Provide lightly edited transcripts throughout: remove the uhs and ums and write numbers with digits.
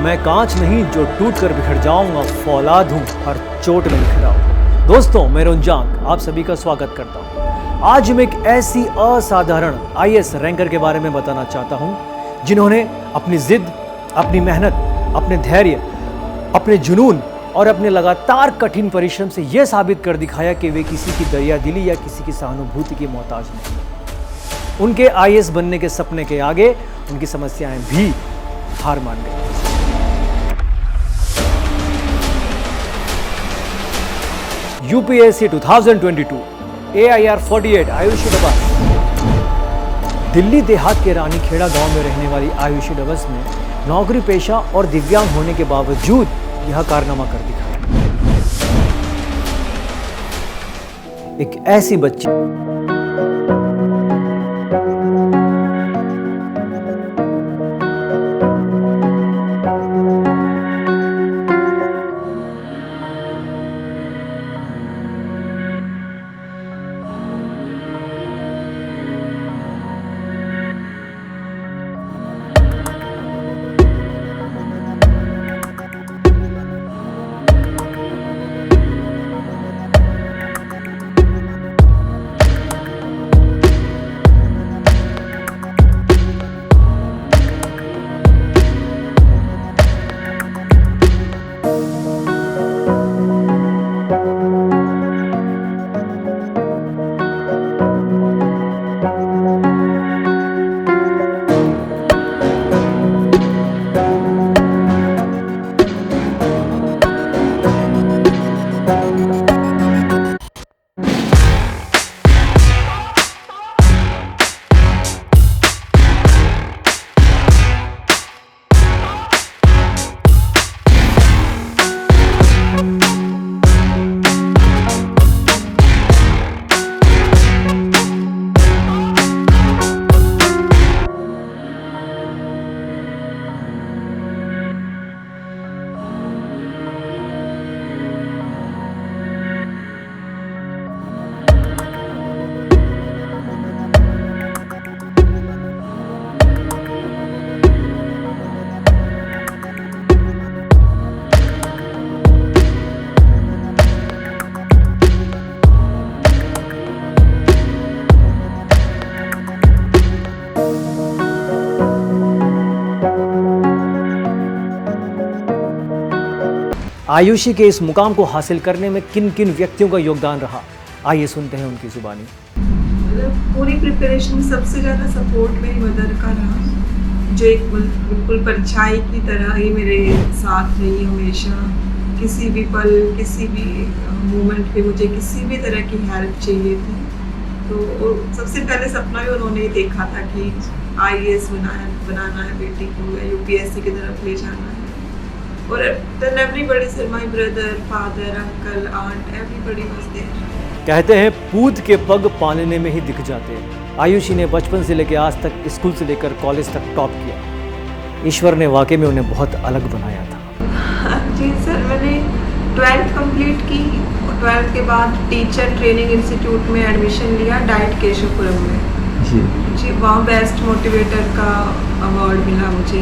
मैं कांच नहीं जो टूट कर बिखर जाऊंगा, फौलाद हूँ हर चोट में बिखरा। दोस्तों, मैं रुंजान आप सभी का स्वागत करता हूँ। आज मैं एक ऐसी असाधारण आईएएस रैंकर के बारे में बताना चाहता हूँ जिन्होंने अपनी जिद, अपनी मेहनत, अपने धैर्य, अपने जुनून और अपने लगातार कठिन परिश्रम से यह साबित कर दिखाया कि वे किसी की दरियादिली या किसी की सहानुभूति की मोहताज नहीं। उनके आईएएस बनने के सपने के आगे उनकी समस्याएं भी हार मान गई। UPSC 2022 AIR 48 Ayushi dubs. Delhi देहात के रानीखेड़ा गांव में रहने वाली आयुषी डबस ने नौकरी पेशा और दिव्यांग होने के बावजूद यह कारनामा कर दिखाया। एक ऐसी बच्ची आयुषी के इस मुकाम को हासिल करने में किन किन व्यक्तियों का योगदान रहा, आइए सुनते हैं उनकी जुबानी। पूरी प्रिपरेशन सबसे ज़्यादा सपोर्ट मेरी मदर का रहा, जो एक बिल्कुल परछाई की तरह ही मेरे साथ रही हमेशा। किसी भी पल, किसी भी मोमेंट पे मुझे किसी भी तरह की हेल्प चाहिए थी, तो सबसे पहले सपना भी उन्होंने ही देखा था कि आईएएस बनाना है बेटी को, या यूपीएससी की तरफ ले जाना है। और then everybody said, my brother, father, uncle, aunt, everybody was there. कहते हैं पूत के पग पालने में ही दिख जाते हैं। आयुषी ने बचपन से लेकर आज तक, स्कूल से लेकर कॉलेज तक टॉप किया। ईश्वर ने वाकई में उन्हें बहुत अलग बनाया था। जी सर, मैंने 12th कंप्लीट की और 12th के बाद टीचर ट्रेनिंग इंस्टीट्यूट में एडमिशन लिया, डाइट केशवपुरम में। जी, वहाँ बेस्ट मोटिवेटर का अवार्ड मिला मुझे।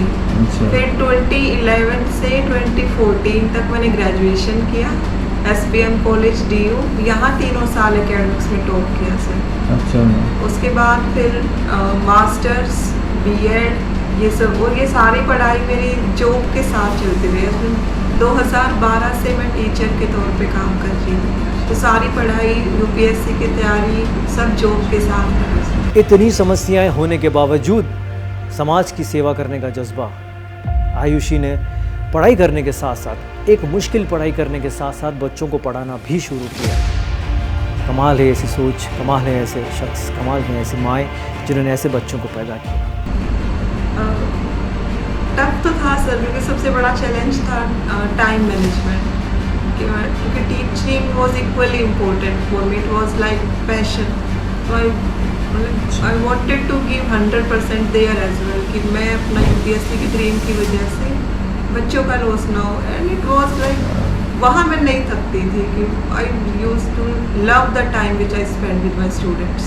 फिर 2011 से 2014 तक मैंने ग्रेजुएशन किया SPM कॉलेज DU, यहाँ 3 साल एकेडमिक्स में टॉप किया सर। अच्छा। उसके बाद फिर मास्टर्स, BEd, ये सब, और ये सारी पढ़ाई मेरी जॉब के साथ चलती रही। 2012 से मैं टीचर के तौर पे काम कर रही हूँ, तो सारी पढ़ाई, यूपीएससी की तैयारी सब जॉब के साथ कर रही हूँ। इतनी समस्याएं होने के बावजूद समाज की सेवा करने का जज्बा आयुषी ने पढ़ाई करने के साथ साथ, एक मुश्किल पढ़ाई करने के साथ साथ बच्चों को पढ़ाना भी शुरू किया। कमाल है ऐसी सोच, कमाल है ऐसे शख्स, कमाल है ऐसी माएँ जिन्होंने ऐसे बच्चों को पैदा किया। टफ तो था सर, क्योंकि सबसे बड़ा चैलेंज था टाइम मैनेजमेंट, क्योंकि teaching was equally important for me, it was like passion. I wanted to give 100% there as well, कि मैं अपना यूपीएससी की ड्रीम की वजह से बच्चों का लॉस ना हो। एंड इट वाज लाइक, वहाँ मैं नहीं थकती थी, कि I used to love the time which I spend with my students.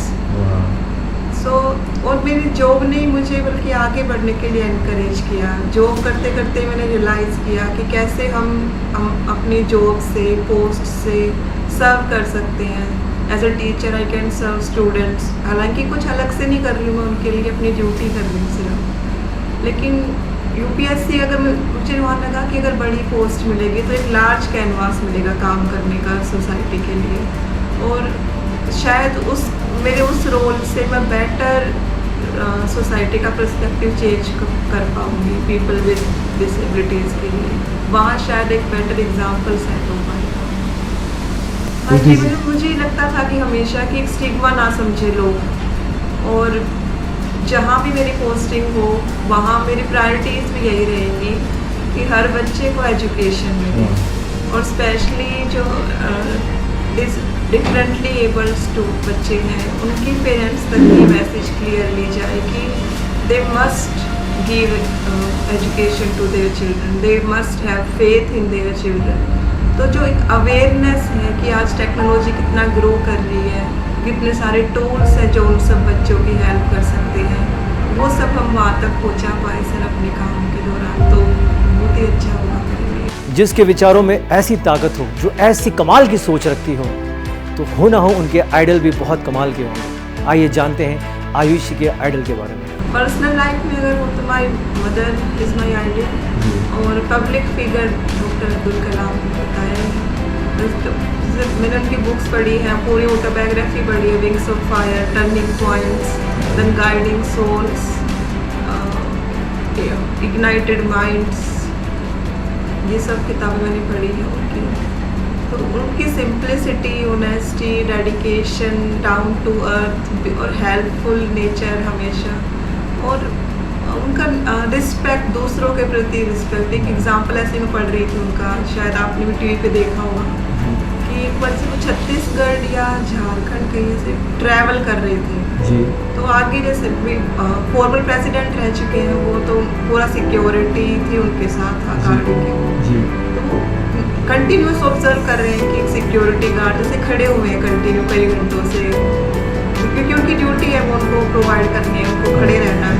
और मेरी जॉब ने मुझे बल्कि आगे बढ़ने के लिए इनकरेज किया। जॉब करते करते मैंने रियलाइज़ किया कि कैसे हम अपनी जॉब से, पोस्ट से सर्व कर सकते हैं। As a teacher I can serve students. हालांकि कुछ अलग से नहीं कर रही हूँ, मैं उनके लिए अपनी ड्यूटी कर रही हूँ सिर्फ। लेकिन यूपीएससी अगर मुझे वहाँ लगा कि अगर बड़ी पोस्ट मिलेगी तो एक लार्ज कैनवास मिलेगा काम करने का सोसाइटी के लिए, और शायद मेरे उस रोल से मैं बेटर सोसाइटी का पर्सपेक्टिव चेंज कर पाऊँगी पीपल विद डिसेबिलिटीज़ के लिए। वहाँ शायद एक बेटर एग्जाम्पल सेट हो पाएगा। हाँ जी, मुझे लगता था कि हमेशा कि एक स्टिग्मा ना समझे लोग, और जहाँ भी मेरी पोस्टिंग हो वहाँ मेरी प्रायोरिटीज़ भी यही रहेंगी कि हर बच्चे को एजुकेशन मिले, और स्पेशली जो डिफरेंटली एबल्ड बच्चे हैं उनके पेरेंट्स तक ये मैसेज क्लियरली जाए कि they must give education to their children, they must have faith in their children. तो जो एक अवेयरनेस है कि आज टेक्नोलॉजी कितना ग्रो कर रही है, कितने सारे टूल्स हैं जो उन सब बच्चों की हेल्प कर सकते हैं, वो सब हम वहाँ तक पहुँचा पाए सर अपने काम के दौरान, तो बहुत ही अच्छा हुआ करेंगे। जिसके विचारों में ऐसी ताकत हो, जो ऐसी कमाल की सोच रखती हो, तो हो ना हो उनके आइडल भी बहुत कमाल के होंगे। आइए जानते हैं आयुषी के आइडल के बारे में। पर्सनल लाइफ में अगर हो तो my mother is my idol, और public figure doctor Abdul Kalam होता है। मैंने उनकी बुक्स पढ़ी हैं, पूरी ऑटोबायोग्राफी पढ़ी है, wings of fire, turning points, then guiding souls, ignited minds, ये सब किताबें मैंने पढ़ी है उनकी। तो उनकी simplicity, honesty, dedication, down to earth और हेल्पफुल नेचर हमेशा, और उनका रिस्पेक्ट, दूसरों के प्रति रिस्पेक्ट। एक एग्जांपल ऐसे मैं पढ़ रही थी उनका, शायद आपने भी टीवी पे देखा होगा कि एक बार से वो छत्तीसगढ़ या झारखंड कहीं से ट्रैवल कर रहे थे जी। तो आगे जैसे फॉर्मर प्रेसिडेंट रह चुके हैं वो, तो पूरा सिक्योरिटी थी उनके साथ गाड़ी के, तो कंटिन्यूस ऑब्जर्व कर रहे हैं कि एक सिक्योरिटी गार्ड जैसे खड़े हुए हैं कंटिन्यू कई घंटों से, क्योंकि उनकी ड्यूटी है वो उनको प्रोवाइड करनी है, उनको खड़े रहना है,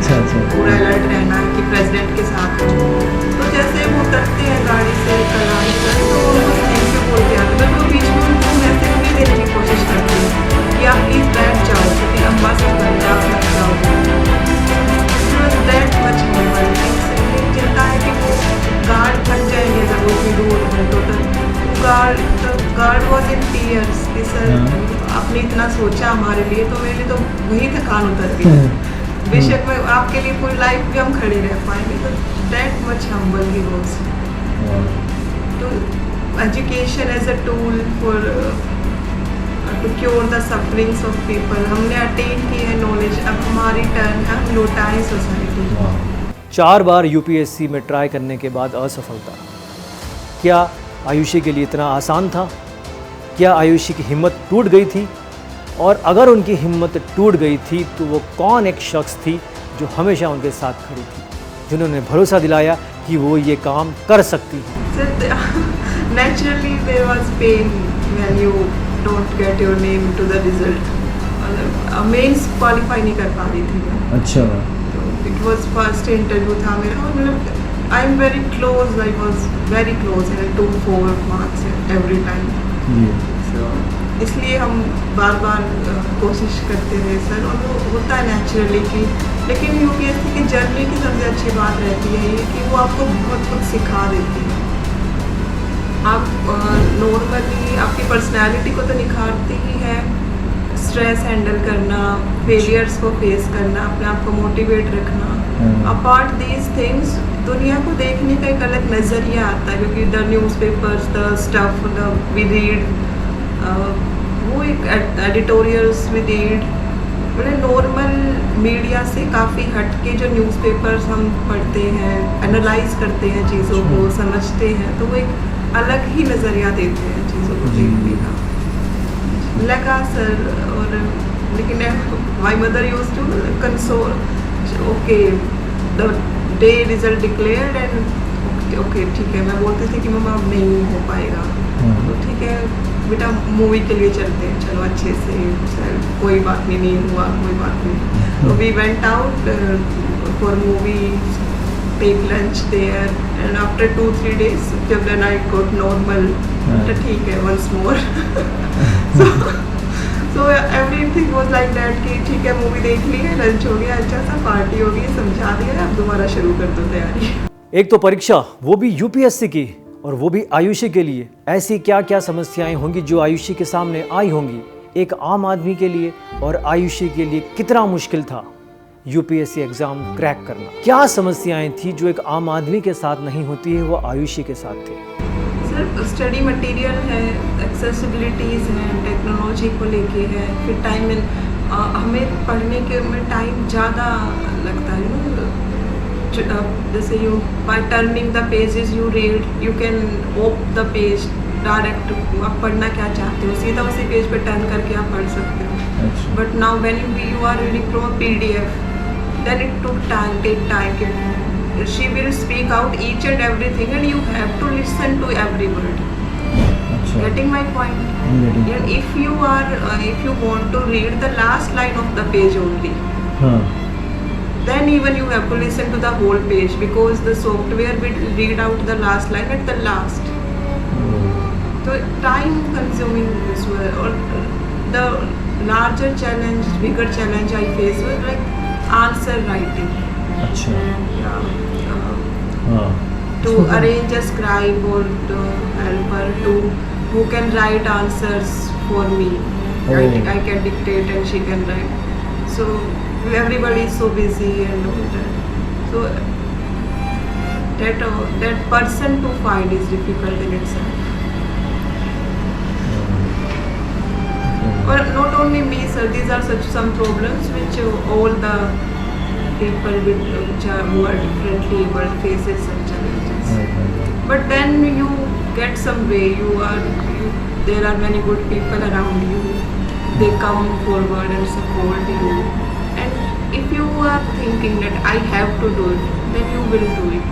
पूरा अलर्ट रहना है कि प्रेसिडेंट के साथ। तो जैसे वो उतरते हैं गाड़ी से, कलाड़ी से, तो वो थैंक यू बोलते हैं, तो वो बीच में उनको मैसेज भी देने की कोशिश करते हैं कि आप प्लीज़ बैठ जाओ, क्योंकि लंबा सफर है, आप लग जाओगे। दैट मच चिंता है कि वो गार्ड थक जाएंगे जब वो भी दूर घंटों तक। गार्ड वॉज इन टीयर्स कि सर आपने इतना सोचा हमारे लिए, तो मेरे लिए तो वही थकान उतर गई। बेशक मैं आपके लिए पूरी लाइफ भी हम खड़े रह पाएंगे, तो that much humble he was. तो education as a tool for to cure the sufferings of people, हमने अटेन की है नॉलेज, अब हमारी टर्न है, हम लौटाएं सोसाइटी को। 4 बार यूपीएससी में ट्राई करने के बाद असफलता, क्या आयुषी के लिए इतना आसान था? क्या आयुषी की हिम्मत टूट गई थी? और अगर उनकी हिम्मत टूट गई थी तो वो कौन एक शख्स थी जो हमेशा उनके साथ खड़ी थी, जिन्होंने भरोसा दिलाया कि वो ये काम कर सकती है? Naturally there was pain when you don't get your name to the result. Mains qualify नहीं कर पा रही थी मैं। अच्छा। It was first interview था मेरा, और मतलब I am very close, I was very close in 2-4 marks every time. So इसलिए हम बार बार कोशिश करते रहे सर, और वो होता है नेचुरली कि, लेकिन यूपीएससी की जर्नी की सबसे अच्छी बात रहती है ये कि वो आपको बहुत कुछ सिखा देती है। आप नॉर्मली आपकी पर्सनैलिटी को तो निखारती ही है, स्ट्रेस हैंडल करना, फेलियर्स को फेस करना, अपने आप को मोटिवेट रखना। अपार्ट दीज थिंग्स दुनिया को देखने का एक अलग नज़रिया आता है, क्योंकि the newspapers, the stuff we read, वो एक एडिटोरियल्स वी रीड, मतलब नॉर्मल मीडिया से काफ़ी हट के जो न्यूज़पेपर्स हम पढ़ते हैं, एनालाइज करते हैं चीज़ों को, समझते हैं, तो वो एक अलग ही नज़रिया देते हैं चीज़ों को देखने का। लगा सर, और लेकिन my mother use to console, okay the day result declared and okay ठीक है, मैं बोलती थी कि मम्मा अब नहीं हो पाएगा, तो ठीक है बेटा मूवी के लिए चलते हैं, चलो अच्छे से, कोई बात नहीं हुआ, कोई बात नहीं। तो we went out for movie, take lunch there, and after 2-3 days जब द नाइट गॉट नॉर्मल, तो ठीक है once more. So everything was like that कि ठीक है मूवी देख ली है, लंच हो गया, अच्छा सा पार्टी हो गई, समझा दिया, अब दोबारा शुरू कर दो तैयारी। एक तो परीक्षा, वो भी यूपीएससी की, और वो भी आयुषी के लिए। ऐसी क्या क्या समस्याएं होंगी जो आयुषी के सामने आई होंगी। एक आम आदमी के लिए और आयुषी के लिए कितना मुश्किल था यूपीएससी एग्जाम क्रैक करना। क्या समस्याएं थी जो एक आम आदमी के साथ नहीं होती है, वो आयुषी के साथ थे। सर स्टडी मटेरियल है, एक्सेसिबिलिटीज़ हैं, टेक्नोलॉजी को लेके है, फिर टाइम हमें पढ़ने के में टाइम ज़्यादा लगता है ना। जैसे you bye turning the pages you read, you can open the page direct, आप पढ़ना क्या चाहते हो सीधा उसी पेज पे टर्न करके आप पढ़ सकते हो। But now when you are reading from a PDF, then it took time she will speak out each and everything and you have to listen to every word. Getting my point? And if you want to read the last line of the page only, then even you have to listen to the whole page because the software will read out the last line at the last. So time consuming as well. Or the larger challenge, bigger challenge I face was like answer writing. अच्छा। To arrange a scribe or to helper who can write answers for me. I can dictate and she can write. So everybody is so busy and all that. So that person to find is difficult in itself. Or not only me, sir. These are some problems which all the people who are differently able faces some challenges. But then you get some way. There are many good people around you. They come forward and support you. And if you are thinking that I have to do it, then you will do it.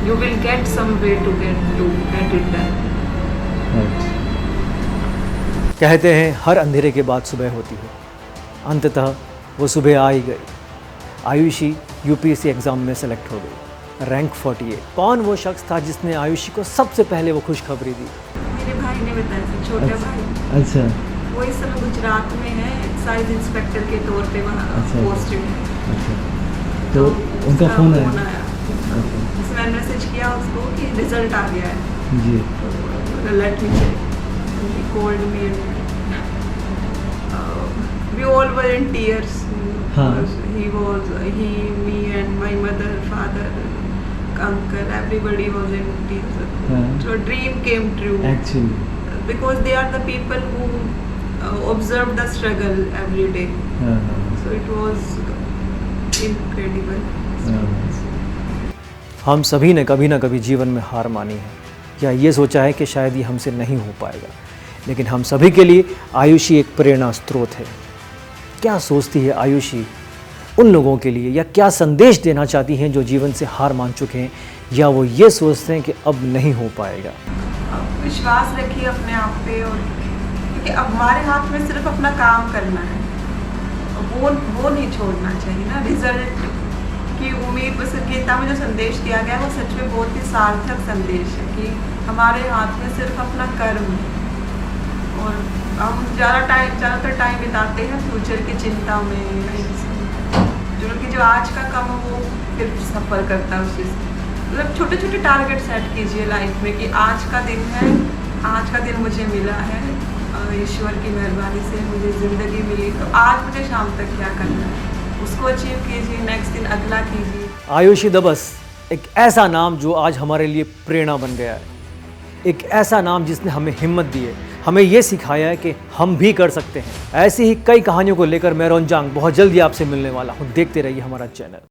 You will get some way to get it done. कहते हैं हर अंधेरे के बाद सुबह होती है। अंततः वो सुबह आ ही गई। आयुषी यूपीएससी एग्ज़ाम में सेलेक्ट हो गई, रैंक 48। कौन वो शख्स था जिसने आयुषी को सबसे पहले वो खुशखबरी दी? मेरे भाई ने बताया था, छोटा भाई। अच्छा। वो इस समय गुजरात में है, एक्साइज इंस्पेक्टर के तौर पे वहाँ पोस्टेड है। अच्छा। तो उनका फ़ोन आया? उसने मैसेज किया उसको कि रिजल्ट आ गया है जी। Let me check. He called me and we all were in tears. He, me and my mother, father, uncle, everybody was in tears. So a dream came true. Actually. Because they are the people who observe the struggle every day. So it was incredible. हम सभी ने कभी ना कभी जीवन में हार मानी है या ये सोचा है कि शायद ये हमसे नहीं हो पाएगा, लेकिन हम सभी के लिए आयुषी एक प्रेरणा स्रोत है। क्या सोचती है आयुषी उन लोगों के लिए, या क्या संदेश देना चाहती हैं जो जीवन से हार मान चुके हैं या वो ये सोचते हैं कि अब नहीं हो पाएगा? विश्वास रखिए अपने आप पे, और क्योंकि अब हमारे हाथ में सिर्फ अपना काम करना है, वो नहीं छोड़ना चाहिए ना। रिजल्ट की उम्मीद, बस गीता में जो संदेश दिया गया है वो सच में बहुत ही सार्थक संदेश है कि हमारे हाथ में सिर्फ अपना कर्म है। और हम ज़्यादातर टाइम बिताते हैं फ्यूचर की चिंता में, जो आज का काम है वो फिर सफ़र करता है उस चीज़। मतलब छोटे छोटे टारगेट सेट कीजिए लाइफ में कि आज का दिन है, आज का दिन मुझे मिला है, ईश्वर की मेहरबानी से मुझे ज़िंदगी मिली, तो आज मुझे शाम तक क्या करना है उसको अचीव कीजिए, नेक्स्ट दिन अगला कीजिए। आयुषी दबस एक ऐसा नाम जो आज हमारे लिए प्रेरणा बन गया है, एक ऐसा नाम जिसने हमें हिम्मत दी है, हमें ये सिखाया है कि हम भी कर सकते हैं। ऐसी ही कई कहानियों को लेकर मैं रंजांग बहुत जल्दी आपसे मिलने वाला हूँ। देखते रहिए हमारा चैनल।